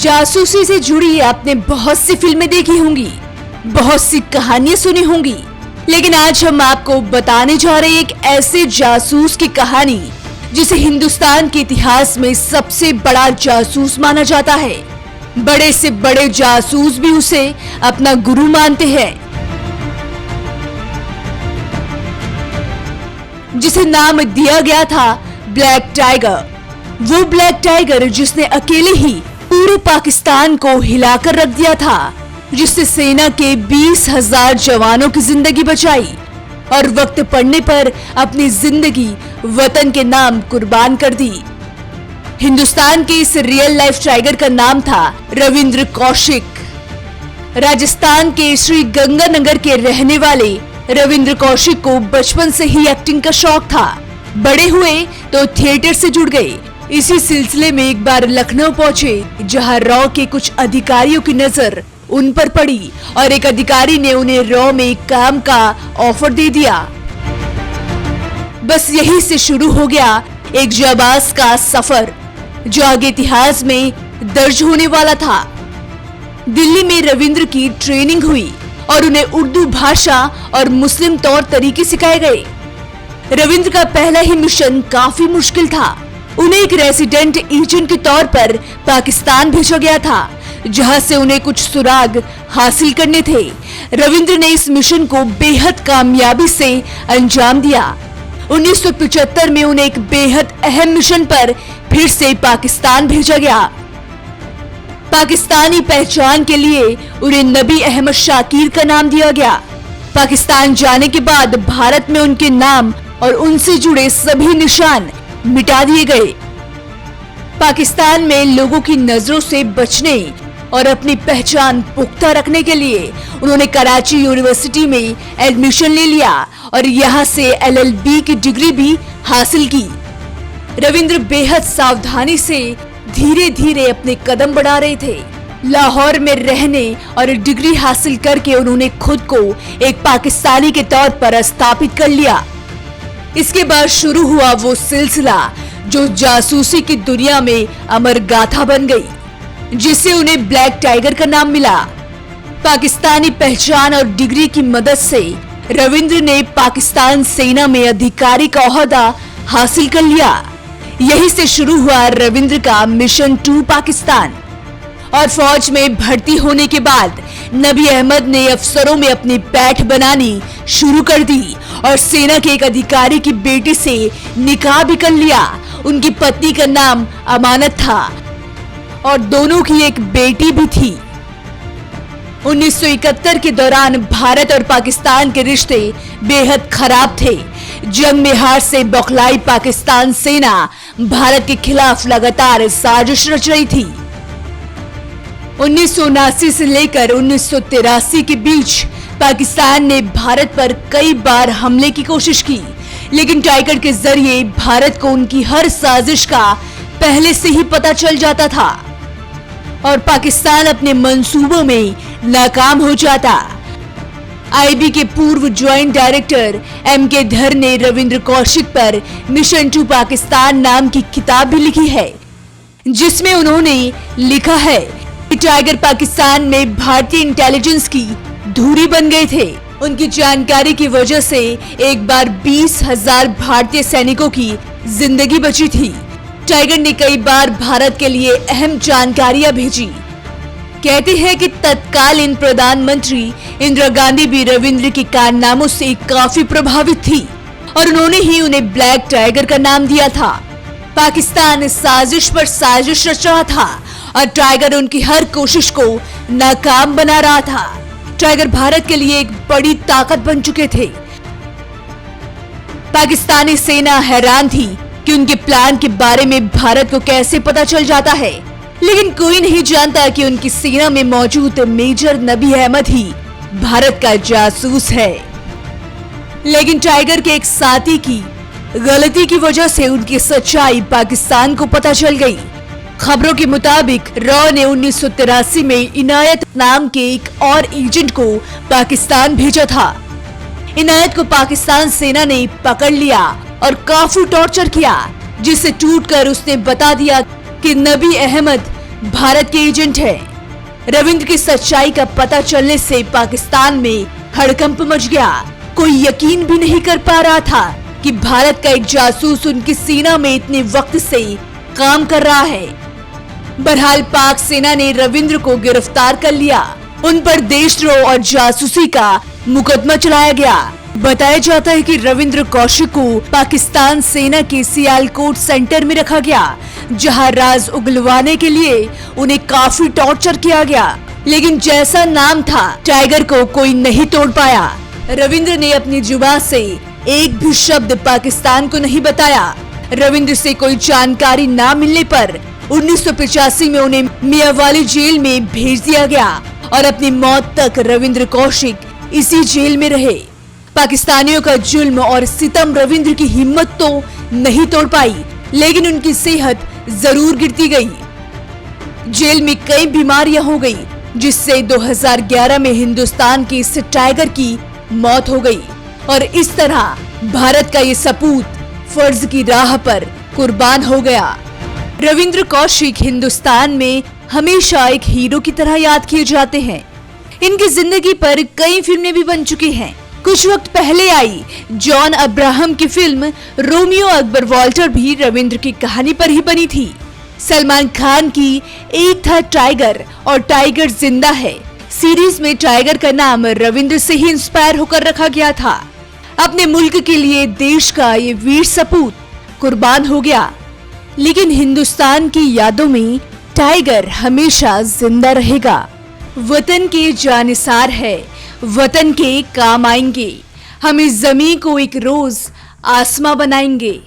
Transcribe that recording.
जासूसी से जुड़ी आपने बहुत सी फिल्में देखी होंगी, बहुत सी कहानियां सुनी होंगी, लेकिन आज हम आपको बताने जा रहे हैं एक ऐसे जासूस की कहानी जिसे हिंदुस्तान के इतिहास में सबसे बड़ा जासूस माना जाता है। बड़े से बड़े जासूस भी उसे अपना गुरु मानते हैं, जिसे नाम दिया गया था ब्लैक टाइगर। वो ब्लैक टाइगर जिसने अकेले ही पूरे पाकिस्तान को हिलाकर रख दिया था, जिससे सेना के 20,000 जवानों की जिंदगी बचाई और वक्त पड़ने पर अपनी जिंदगी वतन के नाम कुर्बान कर दी। हिंदुस्तान के इस रियल लाइफ टाइगर का नाम था रविंद्र कौशिक। राजस्थान के श्री गंगानगर के रहने वाले रविंद्र कौशिक को बचपन से ही एक्टिंग का शौक था। बड़े हुए तो थिएटर से जुड़ गए। इसी सिलसिले में एक बार लखनऊ पहुंचे, जहां रॉ के कुछ अधिकारियों की नजर उन पर पड़ी और एक अधिकारी ने उन्हें रॉ में काम का ऑफर दे दिया। बस यही से शुरू हो गया एक जाबाज का सफर, जो आगे इतिहास में दर्ज होने वाला था। दिल्ली में रविंद्र की ट्रेनिंग हुई और उन्हें उर्दू भाषा और मुस्लिम तौर तरीके सिखाए गए। रविंद्र का पहला ही मिशन काफी मुश्किल था। उन्हें एक रेसिडेंट एजेंट के तौर पर पाकिस्तान भेजा गया था, जहां से उन्हें कुछ सुराग हासिल करने थे। रविंद्र ने इस मिशन को बेहद कामयाबी से अंजाम दिया। 1975 में उन्हें एक बेहद अहम मिशन पर फिर से पाकिस्तान भेजा गया। पाकिस्तानी पहचान के लिए उन्हें नबी अहमद शाकिर का नाम दिया गया। पाकिस्तान जाने के बाद भारत में उनके नाम और उनसे जुड़े सभी निशान मिटा दिए गए। पाकिस्तान में लोगों की नजरों से बचने और अपनी पहचान पुख्ता रखने के लिए उन्होंने कराची यूनिवर्सिटी में एडमिशन ले लिया और यहाँ से LLB की डिग्री भी हासिल की। रविंद्र बेहद सावधानी से धीरे धीरे अपने कदम बढ़ा रहे थे। लाहौर में रहने और डिग्री हासिल करके उन्होंने खुद को एक पाकिस्तानी के तौर पर स्थापित कर लिया। इसके बाद शुरू हुआ वो सिलसिला जो जासूसी की दुनिया में अमर गाथा बन गई, जिससे उन्हें ब्लैक टाइगर का नाम मिला। पाकिस्तानी पहचान और डिग्री की मदद से रविंद्र ने पाकिस्तान सेना में अधिकारी का ओहदा हासिल कर लिया। यही से शुरू हुआ रविंद्र का मिशन टू पाकिस्तान। और फौज में भर्ती होने के बाद नबी अहमद ने अफसरों में अपनी पैठ बनानी शुरू कर दी और सेना के एक अधिकारी की बेटी से निकाह भी कर लिया। उनकी पत्नी का नाम अमानत था और दोनों की एक बेटी भी थी। 1971 के दौरान भारत और पाकिस्तान के रिश्ते बेहद खराब थे। जंग में हार से बौखलाई पाकिस्तान सेना भारत के खिलाफ लगातार साजिश रच रही थी। 1979 से लेकर 1983 के बीच पाकिस्तान ने भारत पर कई बार हमले की कोशिश की, लेकिन टाइगर के जरिए भारत को उनकी हर साजिश का पहले से ही पता चल जाता था और पाकिस्तान अपने मंसूबों में नाकाम हो जाता। IB के पूर्व ज्वाइंट डायरेक्टर MK धर ने रविंद्र कौशिक पर मिशन टू पाकिस्तान नाम की किताब भी लिखी है, जिसमें उन्होंने लिखा है कि टाइगर पाकिस्तान में भारतीय इंटेलिजेंस की धुरी बन गए थे। उनकी जानकारी की वजह से एक बार 20,000 भारतीय सैनिकों की जिंदगी बची थी। टाइगर ने कई बार भारत के लिए अहम जानकारियां भेजी। कहते हैं कि तत्कालीन प्रधानमंत्री इंदिरा गांधी भी रविंद्र के कारनामों से काफी प्रभावित थी और उन्होंने ही उन्हें ब्लैक टाइगर का नाम दिया था। पाकिस्तान साजिश पर साजिश रच रहा था और टाइगर उनकी हर कोशिश को नाकाम बना रहा था। टाइगर भारत के लिए एक बड़ी ताकत बन चुके थे। पाकिस्तानी सेना हैरान थी कि उनके प्लान के बारे में भारत को कैसे पता चल जाता है, लेकिन कोई नहीं जानता कि उनकी सेना में मौजूद मेजर नबी अहमद ही भारत का जासूस है। लेकिन टाइगर के एक साथी की गलती की वजह से उनकी सच्चाई पाकिस्तान को पता चल गई। खबरों के मुताबिक रॉ ने 1983 में इनायत नाम के एक और एजेंट को पाकिस्तान भेजा था। इनायत को पाकिस्तान सेना ने पकड़ लिया और काफी टॉर्चर किया, जिससे टूटकर उसने बता दिया कि नबी अहमद भारत के एजेंट है। रविंद्र की सच्चाई का पता चलने से पाकिस्तान में हड़कंप मच गया। कोई यकीन भी नहीं कर पा रहा था कि भारत का एक जासूस उनकी सेना में इतने वक्त से काम कर रहा है। बहरहाल पाक सेना ने रविंद्र को गिरफ्तार कर लिया। उन पर देशद्रोह और जासूसी का मुकदमा चलाया गया। बताया जाता है कि रविंद्र कौशिक को पाकिस्तान सेना के सियालकोट सेंटर में रखा गया, जहां राज उगलवाने के लिए उन्हें काफी टॉर्चर किया गया। लेकिन जैसा नाम था, टाइगर को कोई नहीं तोड़ पाया। रविंद्र ने अपनी जुबान से एक भी शब्द पाकिस्तान को नहीं बताया। रविंद्र से कोई जानकारी ना मिलने पर 1985 में उन्हें मियावाली जेल में भेज दिया गया और अपनी मौत तक रविंद्र कौशिक इसी जेल में रहे। पाकिस्तानियों का जुल्म और सितम रविंद्र की हिम्मत तो नहीं तोड़ पाई, लेकिन उनकी सेहत जरूर गिरती गई। जेल में कई बीमारियां हो गई, जिससे 2011 में हिंदुस्तान के इस टाइगर की मौत हो गई और इस तरह भारत का ये सपूत फर्ज की राह पर कुर्बान हो गया। रविंद्र कौशिक हिंदुस्तान में हमेशा एक हीरो की तरह याद किए जाते हैं। इनकी जिंदगी पर कई फिल्में भी बन चुकी हैं। कुछ वक्त पहले आई जॉन अब्राहम की फिल्म रोमियो अकबर वॉल्टर भी रविंद्र की कहानी पर ही बनी थी। सलमान खान की एक था टाइगर और टाइगर जिंदा है सीरीज में टाइगर का नाम रविंद्र से ही इंस्पायर होकर रखा गया था। अपने मुल्क के लिए देश का ये वीर सपूत कुर्बान हो गया, लेकिन हिंदुस्तान की यादों में टाइगर हमेशा जिंदा रहेगा। वतन के जानिसार है, वतन के काम आएंगे, हम इस जमीन को एक रोज आसमां बनाएंगे।